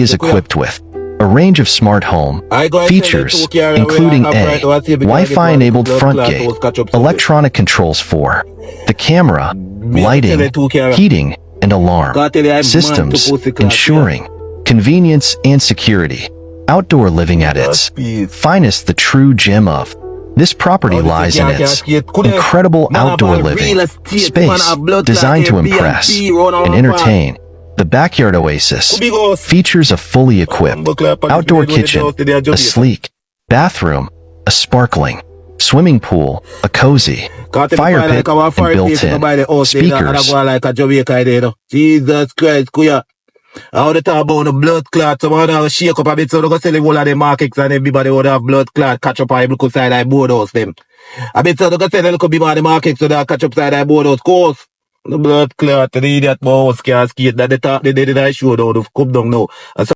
is equipped with a range of smart home features, including a Wi-Fi-enabled front gate, electronic controls for the camera, lighting, heating, and alarm systems, ensuring convenience and security. Outdoor living at its finest. The true gem of this property lies in its incredible outdoor living space designed to impress and entertain. The backyard oasis features a fully equipped outdoor kitchen, a sleek bathroom, a sparkling swimming pool, a cozy fire pit, and built-in speakers. Jesus Christ, kuya. I would talk about the blood clot. Someone have shake up a bit so they go sell the whole of the markets and everybody would have blood clot catch up on the side of board house them. I bet so they go sell a little bit more of the markets so they catch up side of board house. Course. The blood clot, the idiot boss can't skate that they talk they did I show down the come down now.